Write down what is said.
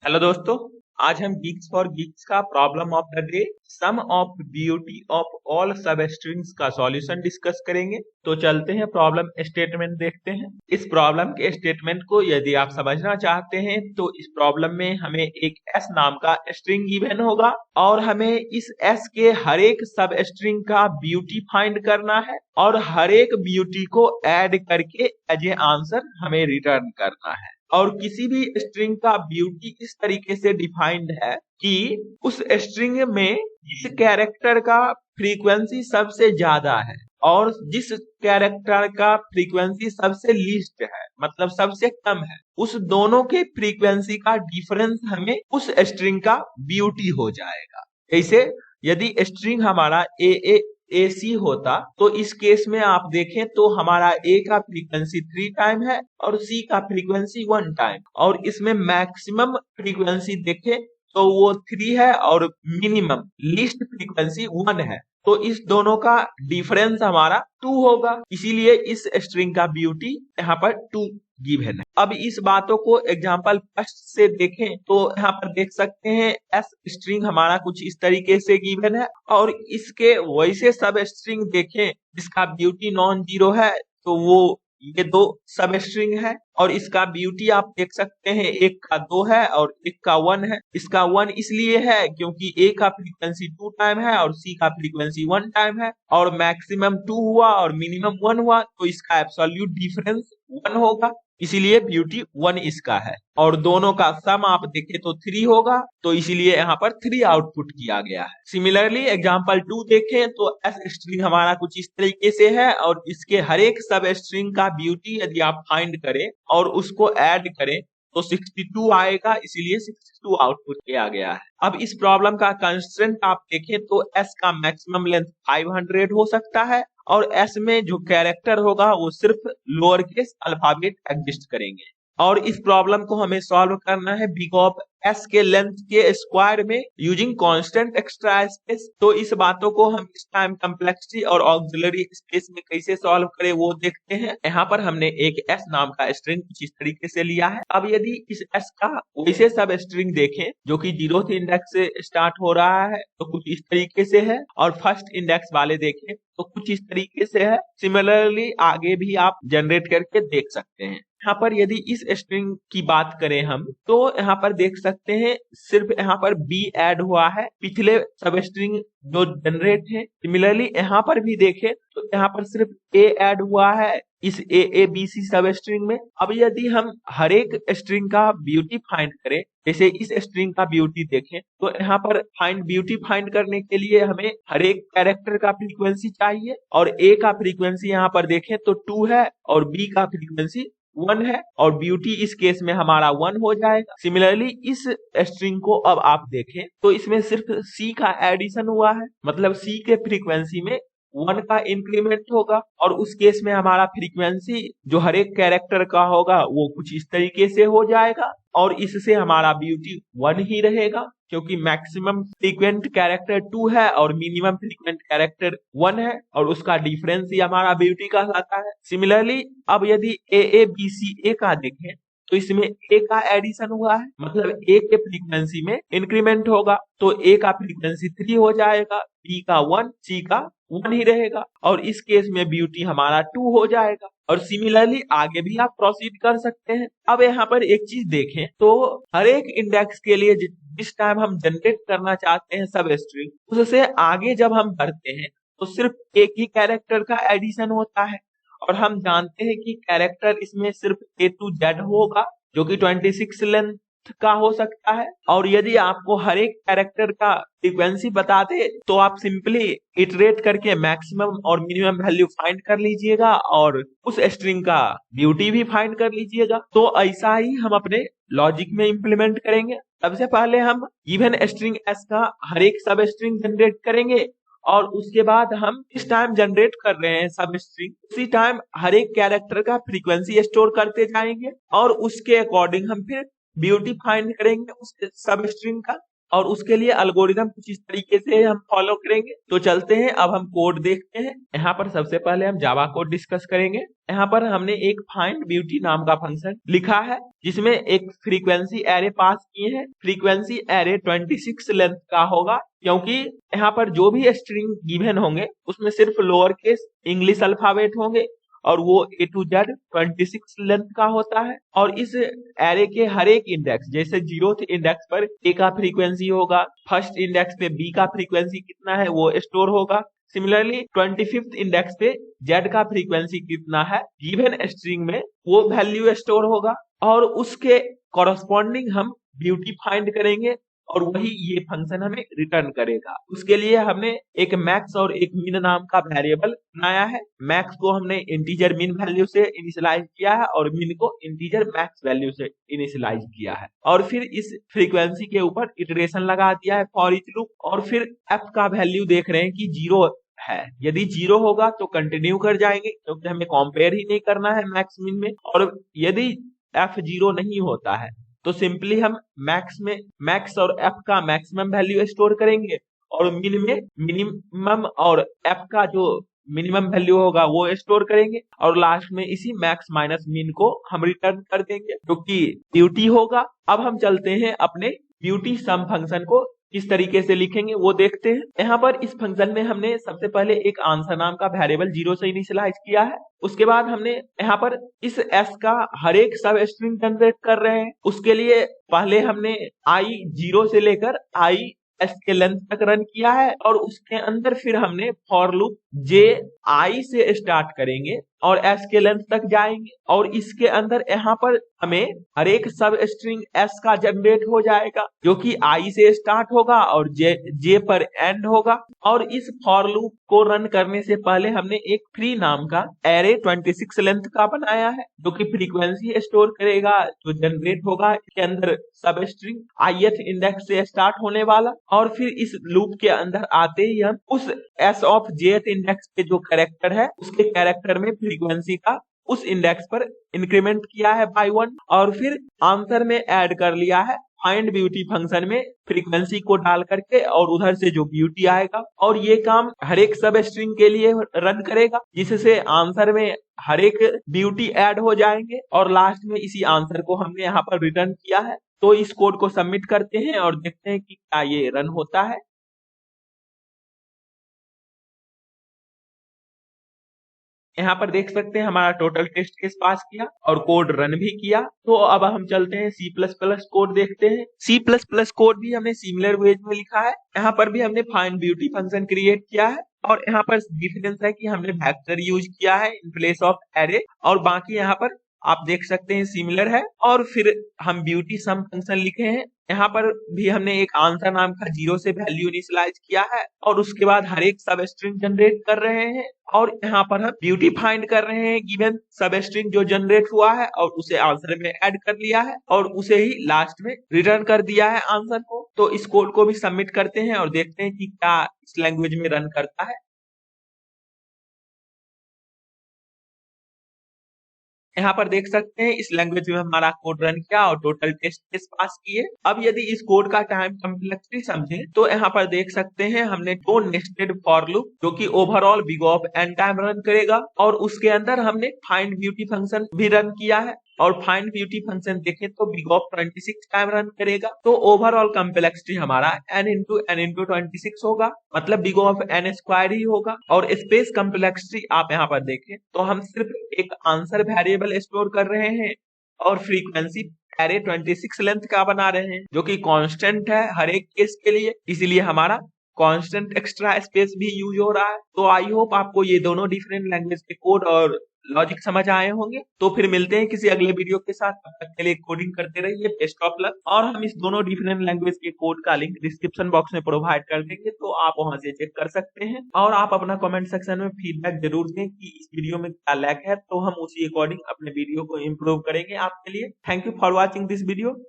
Hello दोस्तों। आज हम गीक्स फॉर गीक्स का problem of the day sum of beauty of all substrings का सॉल्यूशन डिस्कस करेंगे। तो चलते हैं प्रॉब्लम स्टेटमेंट देखते हैं। इस प्रॉब्लम के स्टेटमेंट को यदि आप समझना चाहते हैं तो इस प्रॉब्लम में हमें एक एस नाम का स्ट्रिंग गिवन होगा और हमें इस एस के हर एक सब स्ट्रिंग का ब्यूटी फाइंड करना है और हर एक ब्यूटी को ऐड करके एज ए आंसर हमें रिटर्न करना है। और किसी भी स्ट्रिंग का ब्यूटी इस तरीके से डिफाइंड है कि उस स्ट्रिंग में जिस कैरेक्टर का फ्रीक्वेंसी सबसे ज्यादा है और जिस कैरेक्टर का फ्रीक्वेंसी सबसे लीस्ट है, मतलब सबसे कम है, उस दोनों के फ्रीक्वेंसी का डिफरेंस हमें उस स्ट्रिंग का ब्यूटी हो जाएगा। जैसे यदि स्ट्रिंग हमारा ए सी होता तो इस केस में आप देखें तो हमारा ए का फ्रीक्वेंसी 3 टाइम है और सी का फ्रीक्वेंसी 1 टाइम, और इसमें मैक्सिमम फ्रीक्वेंसी देखें तो वो 3 है और मिनिमम लीस्ट फ्रीक्वेंसी 1 है। तो इस दोनों का डिफरेंस हमारा 2 होगा, इसीलिए इस स्ट्रिंग का ब्यूटी यहाँ पर 2 गिवन है। अब इस बातों को एग्जांपल फर्स्ट से देखें तो यहाँ पर देख सकते हैं एस स्ट्रिंग हमारा कुछ इस तरीके से गिवन है और इसके वैसे सब स्ट्रिंग देखें जिसका ब्यूटी नॉन जीरो है तो वो ये दो सब स्ट्रिंग है और इसका ब्यूटी आप देख सकते हैं एक का 2 है और एक का 1 है। इसका 1 इसलिए है क्योंकि ए का फ्रीक्वेंसी 2 टाइम है और सी का फ्रीक्वेंसी 1 टाइम है और मैक्सिमम 2 हुआ और मिनिमम 1 हुआ तो इसका एब्सोल्यूट डिफरेंस 1 होगा, इसीलिए ब्यूटी 1 इसका है। और दोनों का सम आप देखें तो 3 होगा तो इसीलिए यहाँ पर 3 आउटपुट किया गया है। सिमिलरली एग्जांपल 2 देखें तो एस स्ट्रिंग हमारा कुछ इस तरीके से है और इसके हर एक सब स्ट्रिंग का ब्यूटी यदि आप फाइंड करें और उसको ऐड करें तो 62 आएगा, इसीलिए 62 आउटपुट किया गया है। अब इस प्रॉब्लम का कंस्ट्रेंट आप देखें तो एस का मैक्सिमम लेंथ 500 हो सकता है और एस में जो कैरेक्टर होगा वो सिर्फ लोअर केस अल्फाबेट एग्जिस्ट करेंगे। और इस प्रॉब्लम को हमें सॉल्व करना है बिग ऑफ एस के लेंथ के स्क्वायर में यूजिंग कांस्टेंट एक्स्ट्रा स्पेस। तो इस बातों को हम इस टाइम कम्प्लेक्सिटी और ऑक्सिलरी स्पेस में कैसे सॉल्व करें वो देखते हैं। यहाँ पर हमने एक एस नाम का स्ट्रिंग कुछ इस तरीके से लिया है। अब यदि इस एस का वैसे सब स्ट्रिंग देखें जो कि 0th इंडेक्स से स्टार्ट हो रहा है तो कुछ इस तरीके से है और फर्स्ट इंडेक्स वाले देखें तो कुछ इस तरीके से है। सिमिलरली आगे भी आप जनरेट करके देख सकते हैं। यहाँ पर यदि इस स्ट्रिंग की बात करें हम तो यहाँ पर देख सकते हैं सिर्फ यहाँ पर बी ऐड हुआ है, पिछले सब स्ट्रिंग जो जनरेट है। सिमिलरली यहाँ पर भी देखें तो यहाँ पर सिर्फ ए ऐड हुआ है इस ए बी सी सब स्ट्रिंग में। अब यदि हम हर एक स्ट्रिंग का ब्यूटी फाइंड करें, जैसे इस स्ट्रिंग का ब्यूटी देखें तो यहाँ पर ब्यूटी फाइंड करने के लिए हमें हर एक कैरेक्टर का फ्रीक्वेंसी चाहिए और ए का फ्रीक्वेंसी यहाँ पर देखें तो 2 है और बी का फ्रीक्वेंसी 1 है और ब्यूटी इस केस में हमारा 1 हो जाएगा। सिमिलरली इस स्ट्रिंग को अब आप देखें तो इसमें सिर्फ सी का एडिशन हुआ है, मतलब सी के फ्रीक्वेंसी में 1 का इंक्रीमेंट होगा और उस केस में हमारा फ्रीक्वेंसी जो हर एक कैरेक्टर का होगा वो कुछ इस तरीके से हो जाएगा और इससे हमारा ब्यूटी 1 ही रहेगा क्योंकि मैक्सिमम फ्रीक्वेंट कैरेक्टर 2 है और मिनिमम फ्रीक्वेंट कैरेक्टर 1 है और उसका डिफरेंस ही हमारा ब्यूटी कहलाता है। सिमिलरली अब यदि ए बी सी ए का देखें तो इसमें ए का एडिशन हुआ है, मतलब ए के फ्रीक्वेंसी में इंक्रीमेंट होगा तो ए का फ्रीक्वेंसी 3 हो जाएगा, बी का 1, सी का 1 ही रहेगा और इस केस में ब्यूटी हमारा 2 हो जाएगा। और सिमिलरली आगे भी आप प्रोसीड कर सकते हैं। अब यहाँ पर एक चीज देखें तो हर एक इंडेक्स के लिए जिस टाइम हम जनरेट करना चाहते हैं सब स्ट्रिंग, उससे आगे जब हम बढ़ते हैं तो सिर्फ एक ही कैरेक्टर का एडिशन होता है और हम जानते हैं कि कैरेक्टर इसमें सिर्फ A to Z होगा जो कि 26 लेंथ का हो सकता है। और यदि आपको हर एक कैरेक्टर का फ्रीक्वेंसी बता दे तो आप सिंपली इटरेट करके मैक्सिमम और मिनिमम वैल्यू फाइंड कर लीजिएगा और उस स्ट्रिंग का ब्यूटी भी फाइंड कर लीजिएगा। तो ऐसा ही हम अपने लॉजिक में इम्प्लीमेंट करेंगे। सबसे पहले हम गिवन स्ट्रिंग एस का हर एक सब स्ट्रिंग जनरेट करेंगे और उसके बाद हम इस टाइम जनरेट कर रहे हैं सब स्ट्रिंग, उसी टाइम हर एक कैरेक्टर का फ्रीक्वेंसी स्टोर करते जाएंगे और उसके अकॉर्डिंग हम फिर ब्यूटी फाइंड करेंगे उस सब स्ट्रिंग का और उसके लिए एल्गोरिदम कुछ इस तरीके से हम फॉलो करेंगे। तो चलते हैं, अब हम कोड देखते हैं। यहाँ पर सबसे पहले हम जावा कोड डिस्कस करेंगे। यहाँ पर हमने एक फाइंड ब्यूटी नाम का फंक्शन लिखा है, जिसमें एक फ्रीक्वेंसी एरे पास किए हैं। फ्रीक्वेंसी एरे 26 लेंथ का होगा, क्योंकि यहाँ पर जो भी स्ट्रिंग गिवन होंगे उसमें सिर्फ लोअर केस इंग्लिश अल्फाबेट होंगे, और वो A to Z 26 लेंथ का होता है। और इस एरे के हर एक इंडेक्स, जैसे 0th इंडेक्स पर A का फ्रीक्वेंसी होगा, फर्स्ट इंडेक्स पे B का फ्रीक्वेंसी कितना है वो स्टोर होगा। सिमिलरली 25th इंडेक्स पे Z का फ्रीक्वेंसी कितना है गिवन स्ट्रिंग में वो वैल्यू स्टोर होगा, और उसके कॉरस्पॉन्डिंग हम ब्यूटी फाइंड करेंगे और वही ये फंक्शन हमें रिटर्न करेगा। उसके लिए हमने एक मैक्स और एक मिन नाम का वेरिएबल बनाया है। मैक्स को हमने इंटीजर मिन वैल्यू से इनिशियलाइज किया है और मिन को इंटीजर मैक्स वैल्यू से इनिशियलाइज किया है, और फिर इस फ्रीक्वेंसी के ऊपर इटरेशन लगा दिया है फॉर ईच लूप। और फिर एफ का वैल्यू देख रहे हैं कि 0 है, यदि 0 होगा तो कंटिन्यू कर जाएंगे, क्योंकि हमें कंपेयर ही नहीं करना है मैक्स मिन में। और यदि एफ 0 नहीं होता है तो सिंपली हम मैक्स में मैक्स और एफ का मैक्सिमम वैल्यू स्टोर करेंगे, और मिन में मिनिमम और एफ का जो मिनिमम वैल्यू होगा वो स्टोर करेंगे, और लास्ट में इसी मैक्स माइनस मिन को हम रिटर्न कर देंगे, जो कि ब्यूटी होगा। अब हम चलते हैं अपने ब्यूटी सम फंक्शन को किस तरीके से लिखेंगे वो देखते हैं। यहाँ पर इस फंक्शन में हमने सबसे पहले एक आंसर नाम का वेरिएबल 0 से इनिशियलाइज किया है। उसके बाद हमने यहाँ पर इस s का हर एक सब स्ट्रिंग जनरेट कर रहे हैं। उसके लिए पहले हमने i 0 से लेकर i s के लेंथ तक रन किया है, और उसके अंदर फिर हमने फॉर लूप j i से स्टार्ट करेंगे और s के लेंथ तक जाएंगे, और इसके अंदर यहाँ पर हमें हर एक सब स्ट्रिंग s का जनरेट हो जाएगा, जो कि i से स्टार्ट होगा और j पर एंड होगा। और इस फॉर लूप को रन करने से पहले हमने एक फ्री नाम का एरे 26 लेंथ का बनाया है, जो कि फ्रीक्वेंसी स्टोर करेगा जो जनरेट होगा इसके अंदर सब स्ट्रिंग ith इंडेक्स से स्टार्ट होने वाला। और फिर इस लूप के अंदर आते ही हम उस s ऑफ jth इंडेक्स पे जो कैरेक्टर है उसके कैरेक्टर में फ्रीक्वेंसी का उस इंडेक्स पर इंक्रीमेंट किया है बाय 1, और फिर आंसर में ऐड कर लिया है फाइंड ब्यूटी फंक्शन में फ्रीक्वेंसी को डाल करके, और उधर से जो ब्यूटी आएगा, और ये काम हर एक सब स्ट्रिंग के लिए रन करेगा, जिससे आंसर में हर एक ब्यूटी ऐड हो जाएंगे, और लास्ट में इसी आंसर को हमने यहाँ पर रिटर्न किया है। तो इस कोड को सबमिट करते हैं और देखते हैं कि क्या ये रन होता है। यहाँ पर देख सकते हैं हमारा टोटल टेस्ट केस पास किया और कोड रन भी किया। तो अब हम चलते हैं C++ कोड देखते हैं। C++ कोड भी हमने सिमिलर वेज में लिखा है। यहाँ पर भी हमने फाइंड ब्यूटी फंक्शन क्रिएट किया है, और यहाँ पर डिफरेंस है कि हमने वेक्टर यूज किया है इन प्लेस ऑफ एरे, और बाकी यहाँ पर आप देख सकते हैं सिमिलर है। और फिर हम ब्यूटी सम फंक्शन लिखे हैं। यहाँ पर भी हमने एक आंसर नाम का 0 से वैल्यू इनिशियलाइज किया है, और उसके बाद हर एक सब स्ट्रिंग जनरेट कर रहे हैं, और यहाँ पर हम ब्यूटी फाइंड कर रहे हैं गिवन सब स्ट्रिंग जो जनरेट हुआ है, और उसे आंसर में ऐड कर लिया है, और उसे ही लास्ट में रिटर्न कर दिया है आंसर को। तो इस कोड को भी सबमिट करते हैं और देखते हैं कि क्या इस लैंग्वेज में रन करता है। यहाँ पर देख सकते हैं इस लैंग्वेज में हमारा कोड रन किया और टोटल टेस्ट केस पास किए। अब यदि इस कोड का टाइम कम्प्लेक्सिटी समझे तो यहाँ पर देख सकते हैं हमने दो नेस्टेड फॉर लूप जो कि overall big of n time run करेगा, और उसके अंदर हमने फाइंड ब्यूटी फंक्शन भी रन किया है, और फाइंड ब्यूटी फंक्शन देखें तो बिग ऑफ 26 टाइम रन करेगा। तो ओवरऑल कम्प्लेक्सिटी हमारा n इंटू 26 होगा, मतलब बिग ऑफ n स्क्वायर ही होगा। और स्पेस कम्प्लेक्सिटी आप यहाँ पर देखें तो हम सिर्फ एक आंसर वेरिएबल स्टोर कर रहे हैं, और फ्रीक्वेंसी एरे 26 लेंथ का बना रहे हैं, जो कि कांस्टेंट है हर एक केस के लिए, इसीलिए हमारा कांस्टेंट एक्स्ट्रा स्पेस भी यूज हो रहा है। तो आई होप आपको ये दोनों डिफरेंट लैंग्वेज के कोड और लॉजिक समझ आए होंगे। तो फिर मिलते हैं किसी अगले वीडियो के साथ, तब तक के लिए कोडिंग करते रहिए, बेस्ट ऑफ लक। और हम इस दोनों डिफरेंट लैंग्वेज के कोड का लिंक डिस्क्रिप्शन बॉक्स में प्रोवाइड कर देंगे, तो आप वहां से चेक कर सकते हैं। और आप अपना कमेंट सेक्शन में फीडबैक जरूर दें कि इस वीडियो में क्या लैग है, तो हम उसी अकॉर्डिंग अपने वीडियो को इम्प्रूव करेंगे आपके लिए। Thank you for watching this video.